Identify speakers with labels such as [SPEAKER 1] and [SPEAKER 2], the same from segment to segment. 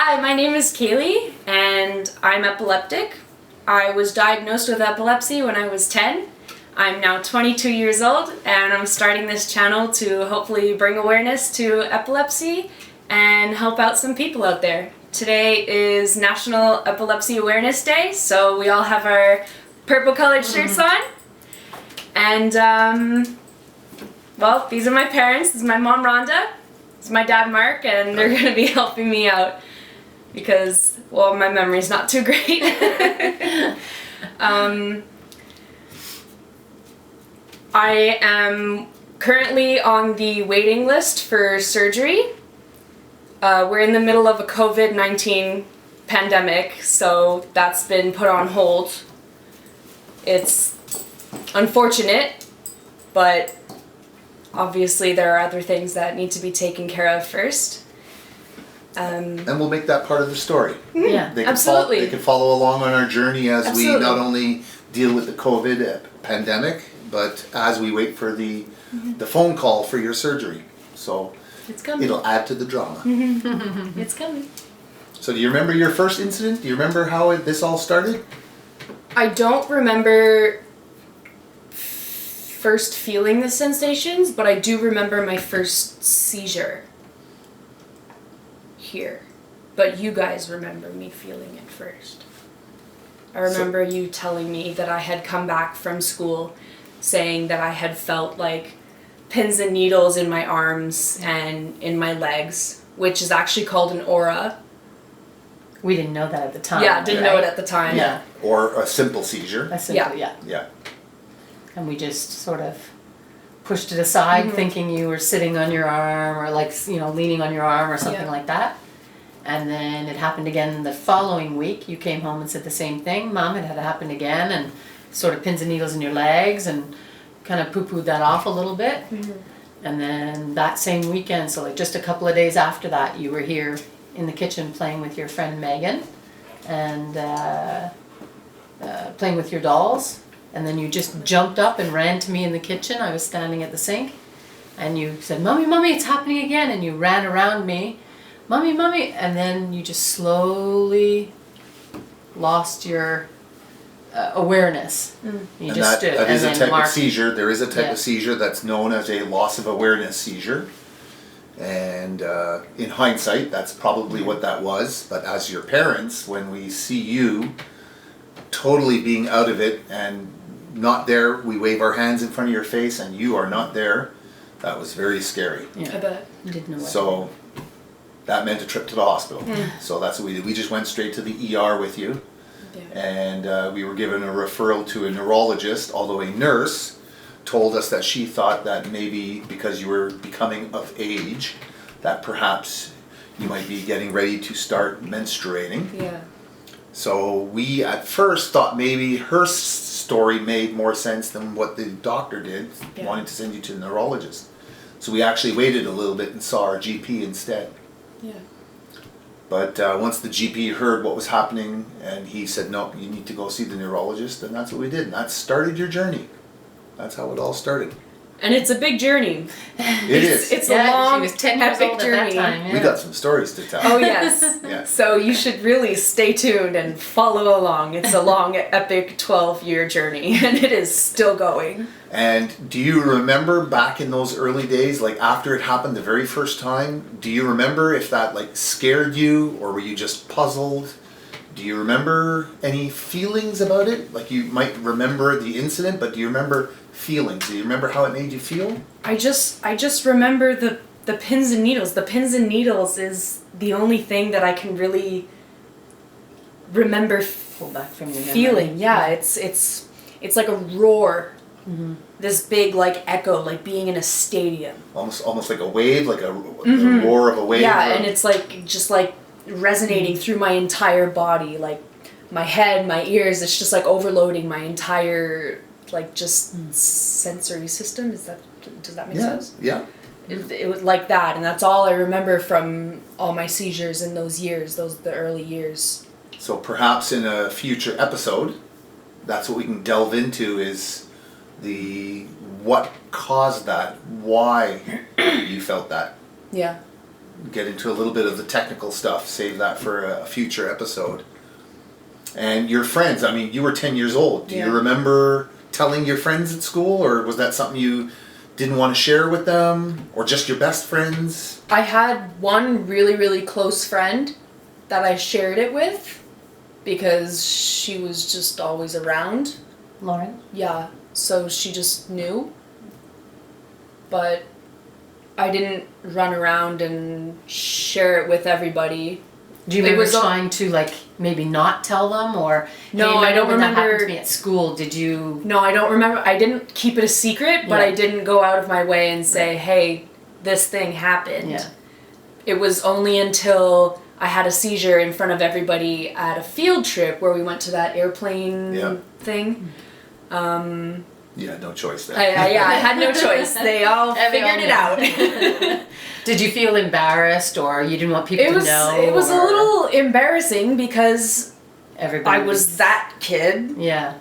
[SPEAKER 1] Hi, my name is Caileigh, and I'm epileptic. I was diagnosed with epilepsy when I was 10. I'm now 22 years old, and I'm starting this channel to hopefully bring awareness to epilepsy and help out some people out there. Today is National Epilepsy Awareness Day, so we all have our purple colored shirts on. And, well, these are my parents. This is my mom, Rhonda. This is my dad, Mark, and they're going to be helping me out because, well, my memory's not too great. I am currently on the waiting list for surgery. We're in the middle of a COVID-19 pandemic, so that's been put on hold. It's unfortunate, but obviously there are other things that need to be taken care of first.
[SPEAKER 2] And we'll make that part of the story.
[SPEAKER 1] Yeah,
[SPEAKER 2] They can
[SPEAKER 1] absolutely.
[SPEAKER 2] they can follow along on our journey as
[SPEAKER 1] Absolutely.
[SPEAKER 2] we not only deal with the COVID pandemic, but as we wait for the phone call for your surgery. So
[SPEAKER 1] It's coming.
[SPEAKER 2] it'll add to the drama.
[SPEAKER 1] It's coming.
[SPEAKER 2] So do you remember your first incident? Do you remember how this all started?
[SPEAKER 1] I don't remember first feeling the sensations, but I do remember my first seizure here. But you guys remember me feeling it first. I remember you telling me that I had come back from school saying that I had felt like pins and needles in my arms and in my legs, which is actually called an aura.
[SPEAKER 3] We didn't know that at the time.
[SPEAKER 1] Yeah, didn't know it at the time.
[SPEAKER 3] Yeah.
[SPEAKER 2] Or a simple seizure?
[SPEAKER 3] That's simple, yeah.
[SPEAKER 2] Yeah.
[SPEAKER 3] And we just sort of pushed it aside, thinking you were sitting on your arm or leaning on your arm or something like that. And then it happened again the following week. You came home and said the same thing. Mom, it had happened again, and sort of pins and needles in your legs, and kind of poo-pooed that off a little bit. And then that same weekend, so like just a couple of days after that, you were here in the kitchen playing with your friend Megan and playing with your dolls. And then you just jumped up and ran to me in the kitchen. I was standing at the sink, and you said, "Mommy, Mommy, it's happening again." And you ran around me, "Mommy, Mommy," and then you just slowly lost your awareness. You
[SPEAKER 2] And
[SPEAKER 3] just stood.
[SPEAKER 2] that is a
[SPEAKER 3] and
[SPEAKER 2] type
[SPEAKER 3] Mark,
[SPEAKER 2] of seizure. There is a type
[SPEAKER 3] Yeah.
[SPEAKER 2] of seizure that's known as a loss of awareness seizure. And in hindsight, that's probably what that was. But as your parents, when we see you totally being out of it and not there, we wave our hands in front of your face and you are not there, that was very scary.
[SPEAKER 3] Yeah.
[SPEAKER 1] I bet.
[SPEAKER 3] You didn't know what.
[SPEAKER 2] So that meant a trip to the hospital. So that's what we did. We just went straight to the ER with you.
[SPEAKER 1] Yeah.
[SPEAKER 2] And we were given a referral to a neurologist, although a nurse told us that she thought that maybe because you were becoming of age, that perhaps you might be getting ready to start menstruating.
[SPEAKER 1] Yeah.
[SPEAKER 2] So we at first thought maybe her story made more sense than what the doctor did, wanting to send you to the neurologist. So we actually waited a little bit and saw our GP instead.
[SPEAKER 1] Yeah.
[SPEAKER 2] But once the GP heard what was happening and he said, "No, you need to go see the neurologist," and that's what we did. And that started your journey. That's how it all started.
[SPEAKER 1] And it's a big journey.
[SPEAKER 2] It is.
[SPEAKER 1] It's
[SPEAKER 3] Yeah,
[SPEAKER 1] a long,
[SPEAKER 3] she was 10 years
[SPEAKER 1] epic
[SPEAKER 3] old
[SPEAKER 1] journey.
[SPEAKER 3] at that time. Yeah.
[SPEAKER 2] We got some stories to tell.
[SPEAKER 1] Oh yes.
[SPEAKER 2] Yeah.
[SPEAKER 1] So you should really stay tuned and follow along. It's a long, epic 12-year journey, and it is still going.
[SPEAKER 2] And do you remember back in those early days, like after it happened the very first time, do you remember if that like scared you or were you just puzzled? Do you remember any feelings about it? Like you might remember the incident, but do you remember feelings? Do you remember how it made you feel?
[SPEAKER 1] I just remember the pins and needles. The pins and needles is the only thing that I can really remember
[SPEAKER 3] Pull back from your memory.
[SPEAKER 1] feeling. Yeah, it's like a roar. This big like echo, like being in a stadium.
[SPEAKER 2] Almost like a wave, like the roar of a wave.
[SPEAKER 1] Yeah, and it's like just like resonating through my entire body, like my head, my ears. It's just like overloading my entire like just sensory system. Does that make sense?
[SPEAKER 2] Yeah.
[SPEAKER 1] It was like that, and that's all I remember from all my seizures in those years, the early years.
[SPEAKER 2] So perhaps in a future episode, that's what we can delve into is what caused that, why you felt that.
[SPEAKER 1] Yeah.
[SPEAKER 2] get into a little bit of the technical stuff. Save that for a future episode. And your friends, I mean, you were 10 years old. Do you remember telling your friends at school, or was that something you didn't want to share with them, or just your best friends?
[SPEAKER 1] I had one really, really close friend that I shared it with because she was just always around.
[SPEAKER 3] Lauren?
[SPEAKER 1] Yeah, so she just knew. But I didn't run around and share it with everybody.
[SPEAKER 3] Do you remember trying to, like, maybe not tell them, or
[SPEAKER 1] no, I don't
[SPEAKER 3] when
[SPEAKER 1] remember.
[SPEAKER 3] That happened to me at school. Did you?
[SPEAKER 1] No, I don't remember. I didn't keep it a secret, but I didn't go out of my way and say, "Hey, this thing happened."
[SPEAKER 3] Yeah.
[SPEAKER 1] It was only until I had a seizure in front of everybody at a field trip where we went to that airplane thing.
[SPEAKER 2] Yeah, no choice there.
[SPEAKER 1] I had no choice. They all figured it out.
[SPEAKER 3] Did you feel embarrassed, or you didn't want people to know?
[SPEAKER 1] It was a little embarrassing because
[SPEAKER 3] everybody
[SPEAKER 1] I was that kid.
[SPEAKER 3] Yeah.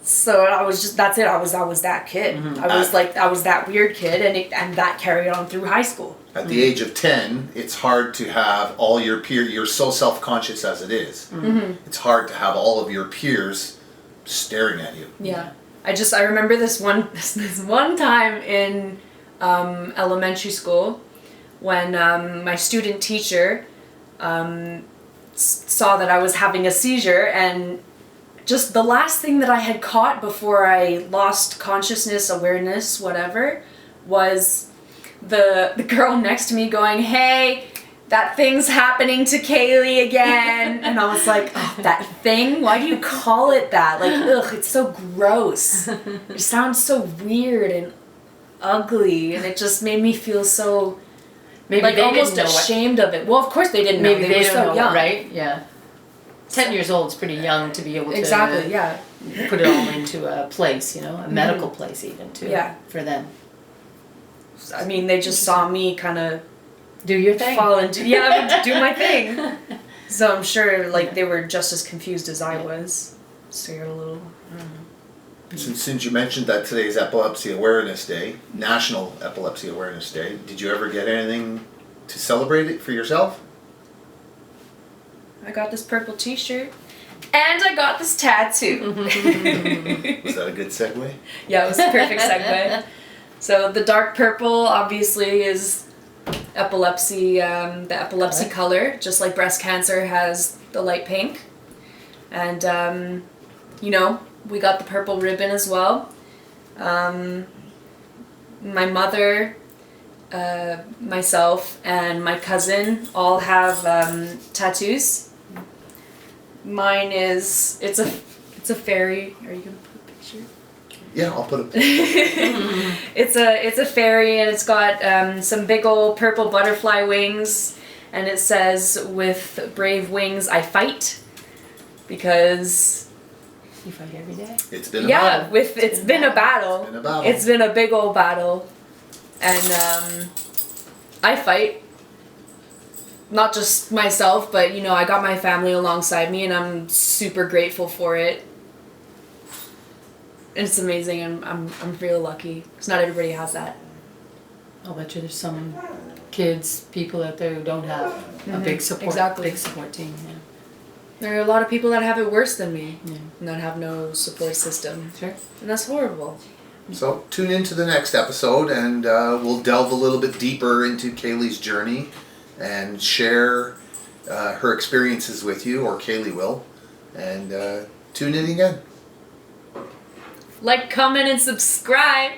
[SPEAKER 1] So I was just, that's it. I was that kid.
[SPEAKER 3] Mm-hmm.
[SPEAKER 1] I was that weird kid, and that carried on through high school.
[SPEAKER 2] At the age of 10, it's hard to have all your peers, you're so self-conscious as it is.
[SPEAKER 1] Mm-hmm.
[SPEAKER 2] It's hard to have all of your peers staring at you.
[SPEAKER 1] Yeah. I remember this one time in elementary school when my student teacher saw that I was having a seizure, and just the last thing that I had caught before I lost consciousness, awareness, whatever, was the girl next to me going, "Hey, that thing's happening to Caileigh again." And I was like, "Oh, that thing? Why do you call it that? Like, ugh, it's so gross. It sounds so weird and ugly." And it just made me feel so,
[SPEAKER 3] maybe
[SPEAKER 1] like,
[SPEAKER 3] they
[SPEAKER 1] almost
[SPEAKER 3] didn't know
[SPEAKER 1] ashamed of it. Well, of course they didn't know.
[SPEAKER 3] Maybe
[SPEAKER 1] They were
[SPEAKER 3] don't
[SPEAKER 1] so
[SPEAKER 3] know,
[SPEAKER 1] young.
[SPEAKER 3] right? Yeah. 10 years old is pretty young to be able to
[SPEAKER 1] Exactly, yeah.
[SPEAKER 3] put it all into a place, a medical place even too.
[SPEAKER 1] Yeah.
[SPEAKER 3] For them.
[SPEAKER 1] I mean, they just saw me kind of
[SPEAKER 3] Do your thing.
[SPEAKER 1] fall into, do my thing. So I'm sure, like, they were just as confused as I was. Scared a little. I don't know.
[SPEAKER 2] Since you mentioned that today's Epilepsy Awareness Day, National Epilepsy Awareness Day, did you ever get anything to celebrate it for yourself?
[SPEAKER 1] I got this purple t-shirt. And I got this tattoo.
[SPEAKER 2] Was that a good segue?
[SPEAKER 1] Yeah, it was a perfect segue. So the dark purple obviously is epilepsy, the epilepsy color, just like breast cancer has the light pink. And, we got the purple ribbon as well. My mother, myself, and my cousin all have tattoos. Mine is, it's a fairy. Are you gonna put a picture?
[SPEAKER 2] Yeah, I'll put a
[SPEAKER 1] It's a fairy, and it's got some big old purple butterfly wings, and it says, "With brave wings I fight," because
[SPEAKER 3] you fight every day.
[SPEAKER 2] It's been a battle.
[SPEAKER 1] It's been a battle.
[SPEAKER 2] It's been a battle.
[SPEAKER 1] It's been a big old battle, and I fight. Not just myself, but I got my family alongside me, and I'm super grateful for it. And it's amazing, and I'm really lucky because not everybody has that.
[SPEAKER 3] I'll bet you there's some kids, people out there who don't have a big support team. Yeah.
[SPEAKER 1] There are a lot of people that have it worse than me,
[SPEAKER 3] Yeah.
[SPEAKER 1] and that have no support system,
[SPEAKER 3] Sure.
[SPEAKER 1] and that's horrible.
[SPEAKER 2] So tune in to the next episode, and we'll delve a little bit deeper into Caileigh's journey and share her experiences with you, or Caileigh will. And tune in again.
[SPEAKER 1] Like, comment, and subscribe.